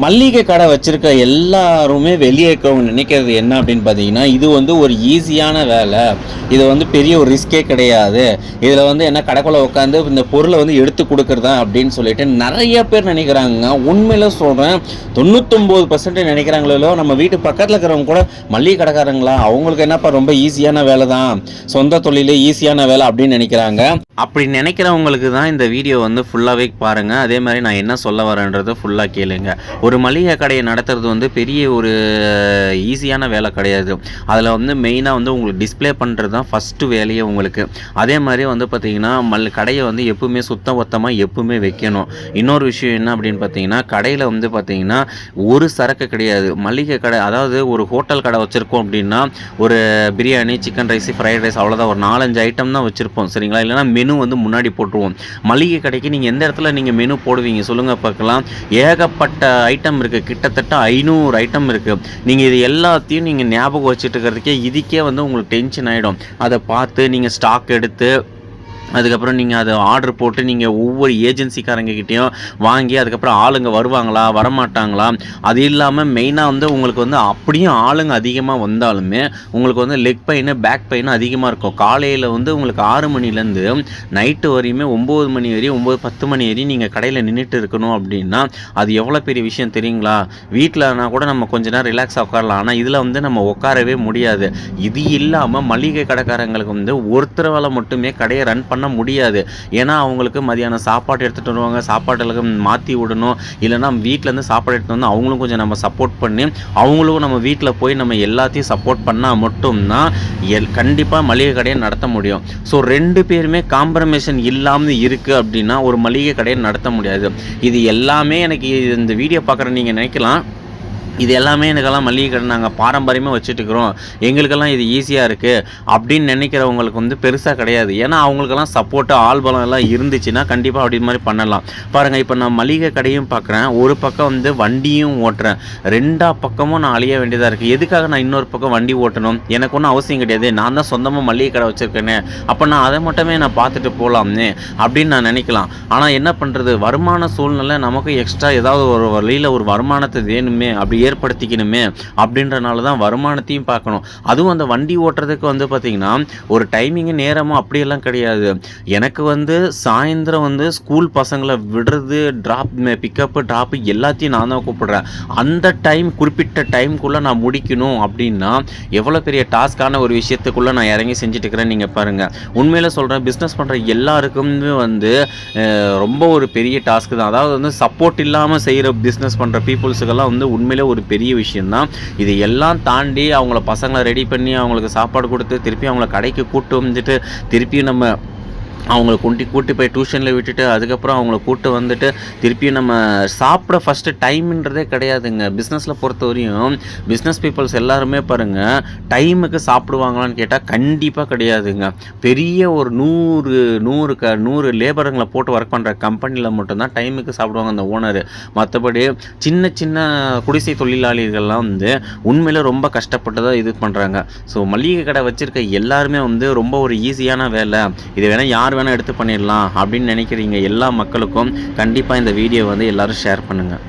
மல்லிகை கடை வச்சிருக்க எல்லாருமே வெளியே இருக்கவங்க நினைக்கிறது என்ன அப்படின்னு பார்த்தீங்கன்னா, இது வந்து ஒரு ஈஸியான வேலை. இது வந்து பெரிய ஒரு ரிஸ்கே கிடையாது. இதில் வந்து என்ன கடைக்குள்ள உட்காந்து இந்த பொருளை வந்து எடுத்து கொடுக்குறதா அப்படின்னு சொல்லிட்டு நிறைய பேர் நினைக்கிறாங்க. உண்மையில சொல்கிறேன், 99% நினைக்கிறாங்களோ நம்ம வீட்டு பக்கத்தில் இருக்கிறவங்க கூட மல்லிகை கடைக்காரங்களா, அவங்களுக்கு என்னப்பா ரொம்ப ஈஸியான வேலை தான், சொந்த தொழிலே ஈஸியான வேலை அப்படின்னு நினைக்கிறாங்க. அப்படி நினைக்கிறவங்களுக்கு தான் இந்த வீடியோ வந்து ஃபுல்லாகவே பாருங்கள். அதே மாதிரி நான் என்ன சொல்ல வரேன்றதை ஃபுல்லாக கேளுங்க. ஒரு மளிகை கடையை நடத்துறது வந்து பெரிய ஒரு ஈஸியான வேலை கிடையாது. அதில் வந்து மெயினாக வந்து உங்களுக்கு டிஸ்பிளே பண்ணுறது தான் ஃபஸ்ட்டு வேலையே உங்களுக்கு. அதே மாதிரி வந்து பார்த்திங்கன்னா கடையை வந்து எப்பவுமே சுத்தபத்தமாக எப்பவுமே வைக்கணும். இன்னொரு விஷயம் என்ன அப்படின்னு பார்த்தீங்கன்னா, கடையில் வந்து பார்த்திங்கன்னா ஒரு சரக்கு கிடையாது. மளிகை கடை அதாவது ஒரு ஹோட்டல் கடை வச்சுருக்கோம் அப்படின்னா ஒரு biryani, chicken rice, fried rice அவ்வளோதான், ஒரு 4-5 ஐட்டம் தான் வச்சுருப்போம். சரிங்களா? இல்லைனா மெனு வந்து முன்னாடி போட்டுருவோம். மளிகை கடைக்கு நீங்கள் எந்த இடத்துல நீங்கள் மெனு போடுவீங்க சொல்லுங்கள் பார்க்கலாம். ஏகப்பட்ட ஐட்டம் இருக்குது, கிட்டத்தட்ட 500 ஐட்டம் இருக்குது. நீங்கள் இது எல்லாத்தையும் நீங்கள் ஞாபகம் வச்சுட்டு இருக்கிறதுக்கே இதுக்கே வந்து உங்களுக்கு டென்ஷன் ஆகிடும். அதை பார்த்து நீங்கள் ஸ்டாக் எடுத்து அதுக்கப்புறம் நீங்கள் அதை ஆர்டர் போட்டு நீங்கள் ஒவ்வொரு ஏஜென்சிக்காரங்கக்கிட்டேயும் வாங்கி அதுக்கப்புறம் ஆளுங்க வருவாங்களா வரமாட்டாங்களா, அது இல்லாமல் மெயினாக வந்து உங்களுக்கு வந்து அப்படியும் ஆளுங்க அதிகமாக வந்தாலுமே உங்களுக்கு வந்து லெக் பெயின் பேக் பெயின் அதிகமாக இருக்கும். காலையில் வந்து உங்களுக்கு 6 மணிலேருந்து நைட்டு வரையுமே 9 மணி வரையும் 9-10 மணி வரையும் நீங்கள் கடையில் நின்றுட்டு இருக்கணும் அப்படின்னா அது எவ்வளோ பெரிய விஷயம் தெரியுங்களா? வீட்டில்னா கூட நம்ம கொஞ்ச நேரம் ரிலாக்ஸாக உட்காரலாம், ஆனால் இதில் வந்து நம்ம உட்காரவே முடியாது. இது இல்லாமல் மளிகை கடைக்காரங்களுக்கு வந்து ஒருத்தர் வேலை மட்டுமே கடையை ரன் பண்ண முடியாது. ஏன்னா அவங்களுக்கு மதியானம் சாப்பாடு எடுத்துகிட்டு வருவாங்க, சாப்பாட்டுக்கு மாற்றி விடணும், இல்லைனா வீட்டிலேருந்து சாப்பாடு எடுத்துகிட்டு வந்து அவங்களும் கொஞ்சம் நம்ம சப்போர்ட் பண்ணி அவங்களும் நம்ம வீட்டில் போய் நம்ம எல்லாத்தையும் சப்போர்ட் பண்ணால் மட்டும்தான் கண்டிப்பாக மளிகை கடையை நடத்த முடியும். ஸோ 2 பேருமே காம்ப்ரமைசேஷன் இல்லாமல் இருக்குது அப்படின்னா ஒரு மளிகை கடையை நடத்த முடியாது. இது எல்லாமே எனக்கு இந்த வீடியோ பார்க்குற நீங்கள் நினைக்கலாம், இது எல்லாமே எனக்கெல்லாம் மளிகை கடை நாங்கள் பாரம்பரியமாக வச்சுட்டுருக்குறோம், எங்களுக்கெல்லாம் இது ஈஸியாக இருக்குது அப்படின்னு நினைக்கிறவங்களுக்கு வந்து பெருசாக கிடையாது. ஏன்னா அவங்களுக்கெல்லாம் சப்போர்ட்டு ஆள்பலம் எல்லாம் இருந்துச்சுன்னா கண்டிப்பாக அப்படி மாதிரி பண்ணலாம். பாருங்கள், இப்போ நான் மளிகை கடையும் பார்க்குறேன், ஒரு பக்கம் வந்து வண்டியும் ஓட்டுறேன், 2 பக்கமும் நான் அழிய வேண்டியதாக இருக்குது. எதுக்காக நான் இன்னொரு பக்கம் வண்டி ஓட்டணும்? எனக்கு ஒன்றும் அவசியம் கிடையாது, நான் தான் சொந்தமாக மளிகை கடை வச்சுருக்கேனே, அப்போ நான் அதை மட்டுமே நான் பார்த்துட்டு போகலாம்னே அப்படின்னு நான் நினைக்கலாம். ஆனால் என்ன பண்ணுறது, வருமான சூழ்நிலை நமக்கு எக்ஸ்ட்ரா ஏதாவது ஒரு வழியில் ஒரு வருமானத்தை வேணுமே, அப்படி ஏற்படுத்திக்கணுமே அப்படின்றனால தான் வருமானத்தையும் பார்க்கணும். அதுவும் அந்த வண்டி ஓட்டுறதுக்கு வந்து பார்த்திங்கன்னா ஒரு டைமிங்கு நேரமும் அப்படியெல்லாம் கிடையாது. எனக்கு வந்து சாயந்தரம் வந்து ஸ்கூல் பசங்களை விடுறது, ட்ராப் பிக்கப்பு ட்ராப்பு எல்லாத்தையும் நான் தான் கூப்பிடுறேன். அந்த டைம் குறிப்பிட்ட டைமுக்குள்ளே நான் முடிக்கணும் அப்படின்னா எவ்வளோ பெரிய டாஸ்க்கான ஒரு விஷயத்துக்குள்ளே நான் இறங்கி செஞ்சுட்டு இருக்கிறேன். நீங்கள் பாருங்கள், உண்மையில் சொல்கிறேன், பிஸ்னஸ் பண்ணுற எல்லாருக்குமே வந்து ரொம்ப ஒரு பெரிய டாஸ்க்கு தான். அதாவது வந்து சப்போர்ட் இல்லாமல் செய்கிற பிஸ்னஸ் பண்ணுற பீப்புள்ஸுக்கெல்லாம் வந்து உண்மையிலே ஒரு பெரிய விஷயந்தான். இது எல்லாம் தாண்டி அவங்கள பசங்களை ரெடி பண்ணி அவங்களுக்கு சாப்பாடு கொடுத்து திருப்பி அவங்கள கடைக்கு கூட்டு வந்துட்டு திருப்பியும் நம்ம அவங்கள கூட்டி போய் டியூஷனில் விட்டுட்டு அதுக்கப்புறம் அவங்கள கூட்டு வந்துட்டு திருப்பியும் நம்ம சாப்பிட ஃபஸ்ட்டு டைம்ன்றதே கிடையாதுங்க. பிஸ்னஸில் பொறுத்த வரையும் பிஸ்னஸ் பீப்புள்ஸ் எல்லாருமே பாருங்கள், டைமுக்கு சாப்பிடுவாங்களான்னு கேட்டால் கண்டிப்பாக கிடையாதுங்க. பெரிய ஒரு 100 லேபருங்களை போட்டு ஒர்க் பண்ணுற கம்பெனியில் மட்டும்தான் டைமுக்கு சாப்பிடுவாங்க அந்த ஓனரு. மற்றபடி சின்ன சின்ன குடிசை தொழிலாளிகள்லாம் வந்து உண்மையில் ரொம்ப கஷ்டப்பட்டு தான் இது பண்ணுறாங்க. ஸோ மளிகை கடை வச்சுருக்க எல்லாருமே வந்து ரொம்ப ஒரு ஈஸியான வேலை, இது வேணால் யார் வேணால் எடுத்து பண்ணிடலாம் அப்படின்னு நினைக்கிறீங்க எல்லா மக்களுக்கும் கண்டிப்பாக இந்த வீடியோ வந்து எல்லோரும் ஷேர் பண்ணுங்கள்.